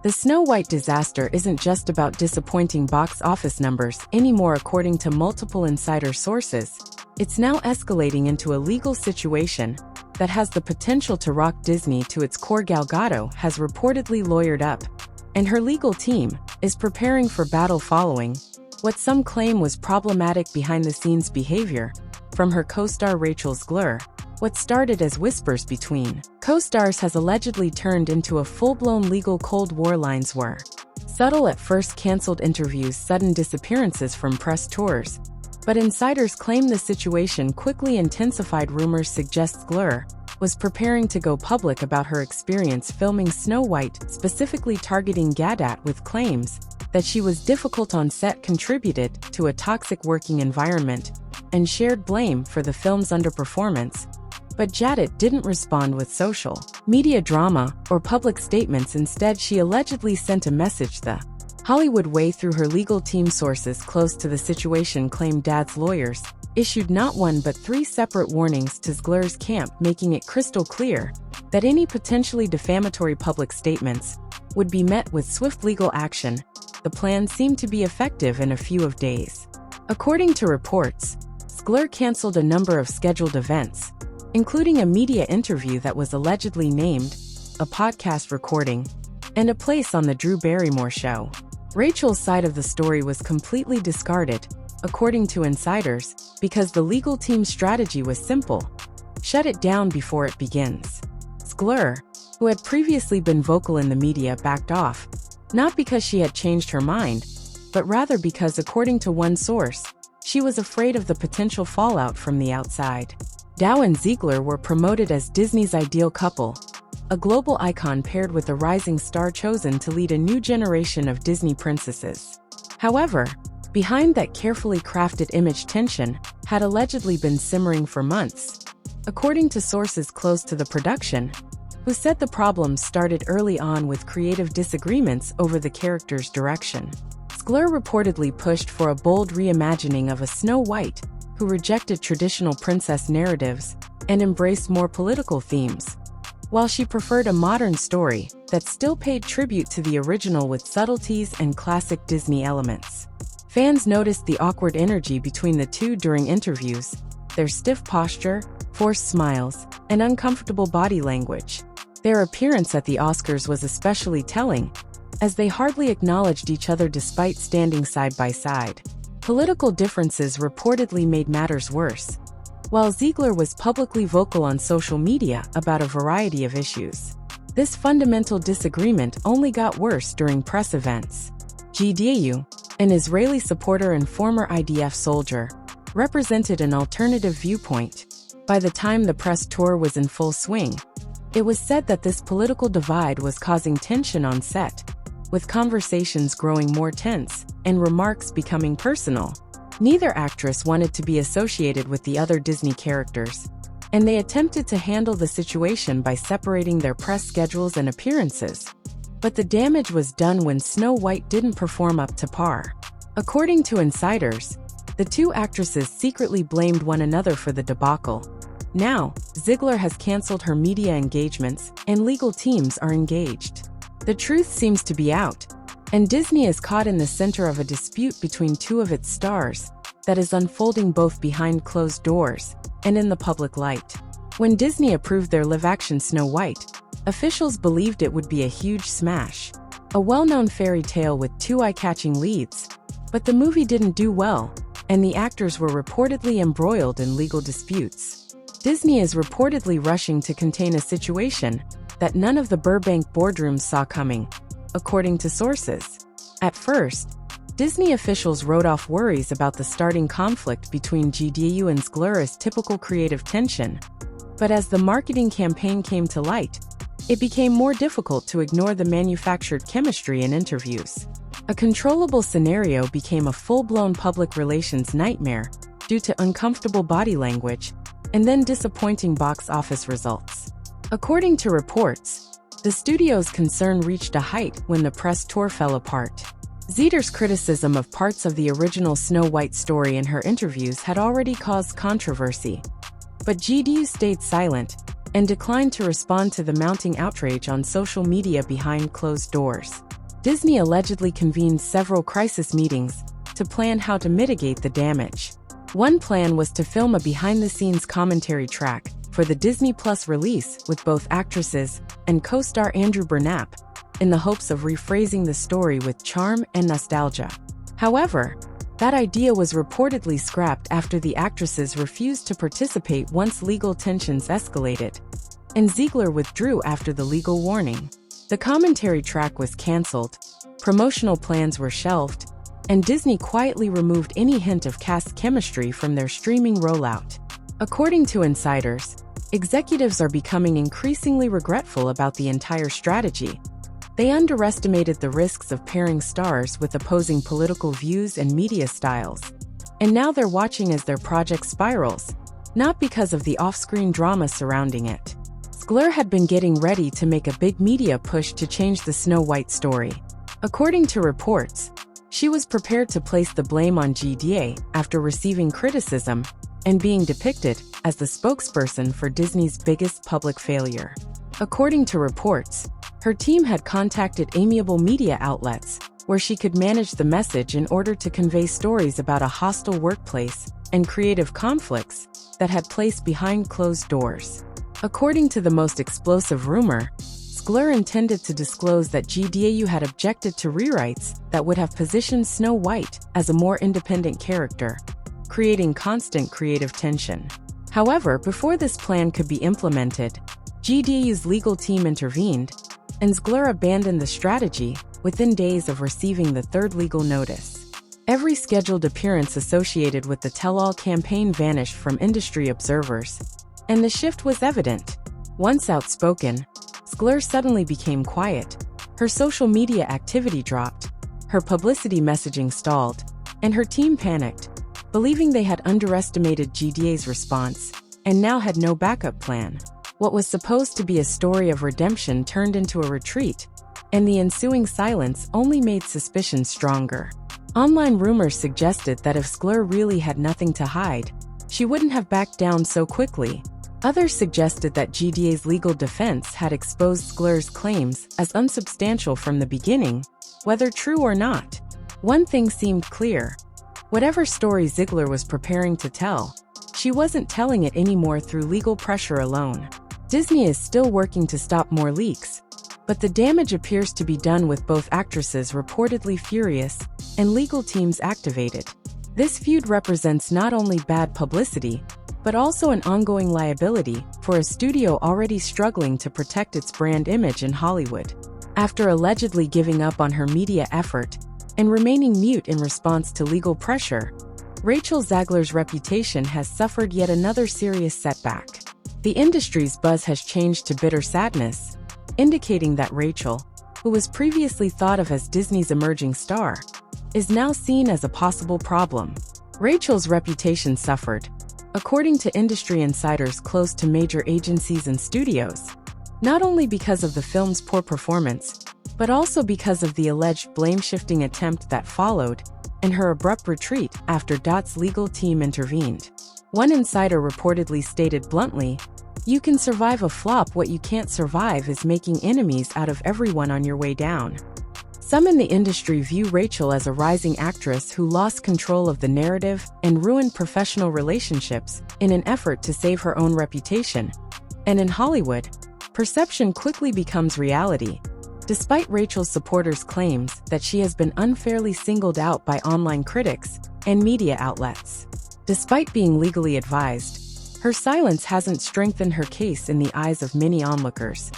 The Snow White disaster isn't just about disappointing box office numbers anymore, according to multiple insider sources. It's now escalating into a legal situation that has the potential to rock Disney to its core. Gadot has reportedly lawyered up, and her legal team is preparing for battle following what some claim was problematic behind-the-scenes behavior from her co-star Rachel Zegler. What started as whispers between co-stars has allegedly turned into a full-blown legal Cold War. Lines were subtle at first: canceled interviews, sudden disappearances from press tours. But insiders claim the situation quickly intensified. Rumors suggest Zegler was preparing to go public about her experience filming Snow White, specifically targeting Gadot with claims that she was difficult on set, contributed to a toxic working environment, and shared blame for the film's underperformance. But Gadot didn't respond with social media drama or public statements. Instead, she allegedly sent a message the Hollywood way through her legal team. Sources close to the situation claim Gadot's lawyers issued not one but 3 separate warnings to Zegler's camp, making it crystal clear that any potentially defamatory public statements would be met with swift legal action. The plan seemed to be effective in a few of days. According to reports, Zegler canceled a number of scheduled events, including a media interview that was allegedly named, a podcast recording, and a place on the Drew Barrymore show. Rachel's side of the story was completely discarded, according to insiders, because the legal team's strategy was simple: shut it down before it begins. Zegler, who had previously been vocal in the media, backed off, not because she had changed her mind, but rather because, according to one source, she was afraid of the potential fallout from the outside. Gadot and Ziggler were promoted as Disney's ideal couple, a global icon paired with a rising star chosen to lead a new generation of Disney princesses. However, behind that carefully crafted image, tension had allegedly been simmering for months, according to sources close to the production, who said the problems started early on with creative disagreements over the character's direction. Zegler reportedly pushed for a bold reimagining of a Snow White who rejected traditional princess narratives and embraced more political themes, while she preferred a modern story that still paid tribute to the original with subtleties and classic Disney elements. Fans noticed the awkward energy between the two during interviews, their stiff posture, forced smiles, and uncomfortable body language. Their appearance at the Oscars was especially telling, as they hardly acknowledged each other despite standing side by side. Political differences reportedly made matters worse, while Ziggler was publicly vocal on social media about a variety of issues. This fundamental disagreement only got worse during press events. Gadot, an Israeli supporter and former IDF soldier, represented an alternative viewpoint. By the time the press tour was in full swing, it was said that this political divide was causing tension on set, with conversations growing more tense and remarks becoming personal. Neither actress wanted to be associated with the other Disney characters, and they attempted to handle the situation by separating their press schedules and appearances. But the damage was done when Snow White didn't perform up to par. According to insiders, the two actresses secretly blamed one another for the debacle. Now, Ziggler has canceled her media engagements, and legal teams are engaged. The truth seems to be out, and Disney is caught in the center of a dispute between two of its stars that is unfolding both behind closed doors and in the public light. When Disney approved their live-action Snow White, officials believed it would be a huge smash, a well-known fairy tale with 2 eye-catching leads. But the movie didn't do well, and the actors were reportedly embroiled in legal disputes. Disney is reportedly rushing to contain a situation that none of the Burbank boardrooms saw coming, according to sources. At first, Disney officials wrote off worries about the starting conflict between Gadot and Ziggler as typical creative tension. But as the marketing campaign came to light, it became more difficult to ignore the manufactured chemistry in interviews. A controllable scenario became a full-blown public relations nightmare due to uncomfortable body language and then disappointing box office results. According to reports, the studio's concern reached a height when the press tour fell apart. Ziggler's criticism of parts of the original Snow White story in her interviews had already caused controversy. But Gadot stayed silent and declined to respond to the mounting outrage on social media behind closed doors. Disney allegedly convened several crisis meetings to plan how to mitigate the damage. One plan was to film a behind-the-scenes commentary track for the Disney Plus release with both actresses and co-star Andrew Burnap, in the hopes of rephrasing the story with charm and nostalgia. However, that idea was reportedly scrapped after the actresses refused to participate once legal tensions escalated, and Ziggler withdrew after the legal warning. The commentary track was cancelled, promotional plans were shelved, and Disney quietly removed any hint of cast chemistry from their streaming rollout. According to insiders, executives are becoming increasingly regretful about the entire strategy. They underestimated the risks of pairing stars with opposing political views and media styles. And now they're watching as their project spirals, not because of the off-screen drama surrounding it. Ziggler had been getting ready to make a big media push to change the Snow White story. According to reports, she was prepared to place the blame on GDA after receiving criticism and being depicted as the spokesperson for Disney's biggest public failure. According to reports, her team had contacted amiable media outlets where she could manage the message in order to convey stories about a hostile workplace and creative conflicts that had place behind closed doors. According to the most explosive rumor, Ziggler intended to disclose that GDAU had objected to rewrites that would have positioned Snow White as a more independent character, creating constant creative tension. However, before this plan could be implemented, GDAU's legal team intervened, and Ziggler abandoned the strategy within days of receiving the third legal notice. Every scheduled appearance associated with the tell-all campaign vanished from industry observers, and the shift was evident. Once outspoken, Ziggler suddenly became quiet. Her social media activity dropped, her publicity messaging stalled, and her team panicked, believing they had underestimated GDA's response and now had no backup plan. What was supposed to be a story of redemption turned into a retreat, and the ensuing silence only made suspicion stronger. Online rumors suggested that if Ziggler really had nothing to hide, she wouldn't have backed down so quickly. Others suggested that GDA's legal defense had exposed Ziggler's claims as unsubstantial from the beginning, whether true or not. One thing seemed clear. Whatever story Ziggler was preparing to tell, she wasn't telling it anymore through legal pressure alone. Disney is still working to stop more leaks, but the damage appears to be done with both actresses reportedly furious and legal teams activated. This feud represents not only bad publicity, but also an ongoing liability for a studio already struggling to protect its brand image in Hollywood. After allegedly giving up on her media effort and remaining mute in response to legal pressure, Rachel Zegler's reputation has suffered yet another serious setback. The industry's buzz has changed to bitter sadness, indicating that Rachel, who was previously thought of as Disney's emerging star, is now seen as a possible problem. Rachel's reputation suffered, according to industry insiders close to major agencies and studios, not only because of the film's poor performance, but also because of the alleged blame-shifting attempt that followed and her abrupt retreat after Dot's legal team intervened. One insider reportedly stated bluntly, "You can survive a flop, what you can't survive is making enemies out of everyone on your way down." Some in the industry view Rachel as a rising actress who lost control of the narrative and ruined professional relationships in an effort to save her own reputation. And in Hollywood, perception quickly becomes reality, despite Rachel's supporters' claims that she has been unfairly singled out by online critics and media outlets. Despite being legally advised, her silence hasn't strengthened her case in the eyes of many onlookers,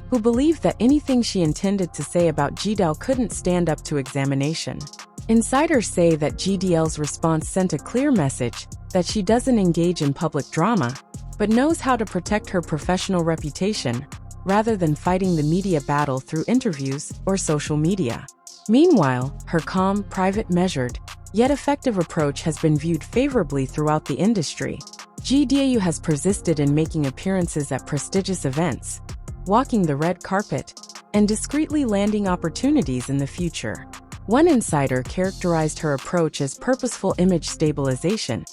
who believe that anything she intended to say about GDL couldn't stand up to examination. Insiders say that GDL's response sent a clear message that she doesn't engage in public drama, but knows how to protect her professional reputation, rather than fighting the media battle through interviews or social media. Meanwhile, her calm, private, measured, yet effective approach has been viewed favorably throughout the industry. GDAU has persisted in making appearances at prestigious events, walking the red carpet, and discreetly landing opportunities in the future. One insider characterized her approach as purposeful image stabilization,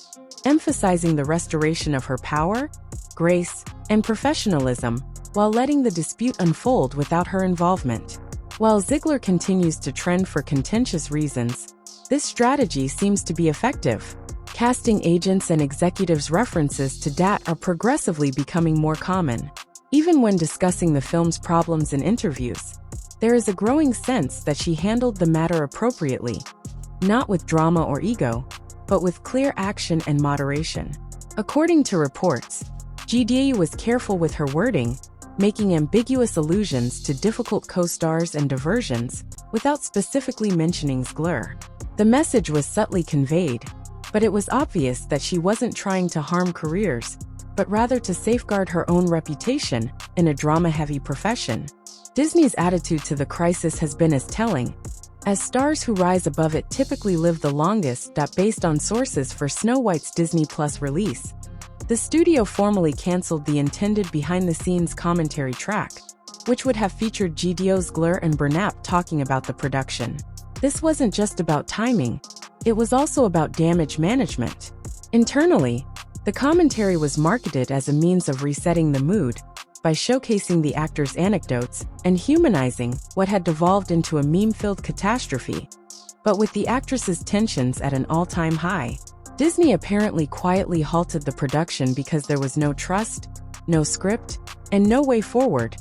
emphasizing the restoration of her power, grace, and professionalism, while letting the dispute unfold without her involvement. While Ziggler continues to trend for contentious reasons, this strategy seems to be effective. Casting agents and executives' references to Dat are progressively becoming more common. Even when discussing the film's problems in interviews, there is a growing sense that she handled the matter appropriately, not with drama or ego, but with clear action and moderation. According to reports, Gadot was careful with her wording, making ambiguous allusions to difficult co-stars and diversions, without specifically mentioning Ziggler. The message was subtly conveyed, but it was obvious that she wasn't trying to harm careers, but rather to safeguard her own reputation in a drama-heavy profession. Disney's attitude to the crisis has been as telling, as stars who rise above it typically live the longest. Based on sources for Snow White's Disney Plus release, the studio formally canceled the intended behind-the-scenes commentary track, which would have featured Gadot, Ziggler, and Burnap talking about the production. This wasn't just about timing, it was also about damage management. Internally, the commentary was marketed as a means of resetting the mood by showcasing the actors' anecdotes and humanizing what had devolved into a meme-filled catastrophe. But with the actress's tensions at an all-time high, Disney apparently quietly halted the production because there was no trust, no script, and no way forward,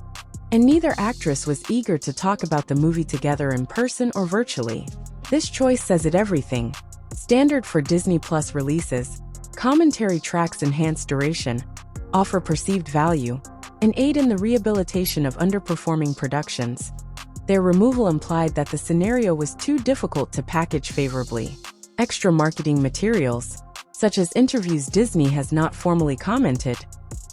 and neither actress was eager to talk about the movie together in person or virtually. This choice says it everything. Standard for Disney Plus releases, commentary tracks enhance duration, offer perceived value, and aid in the rehabilitation of underperforming productions. Their removal implied that the scenario was too difficult to package favorably. Extra marketing materials, such as interviews, Disney has not formally commented,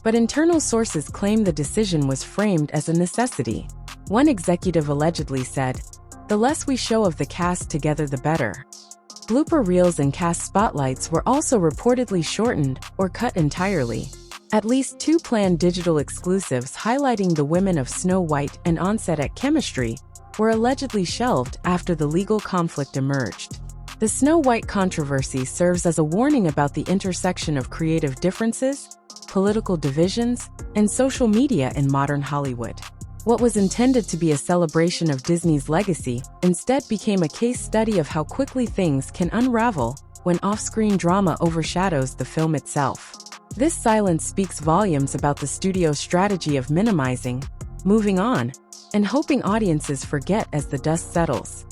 but internal sources claim the decision was framed as a necessity. One executive allegedly said, "The less we show of the cast together, the better." Blooper reels and cast spotlights were also reportedly shortened or cut entirely. At least 2 planned digital exclusives highlighting the women of Snow White and on-set chemistry were allegedly shelved after the legal conflict emerged. The Snow White controversy serves as a warning about the intersection of creative differences, political divisions, and social media in modern Hollywood. What was intended to be a celebration of Disney's legacy instead became a case study of how quickly things can unravel when off-screen drama overshadows the film itself. This silence speaks volumes about the studio's strategy of minimizing, moving on, and hoping audiences forget as the dust settles.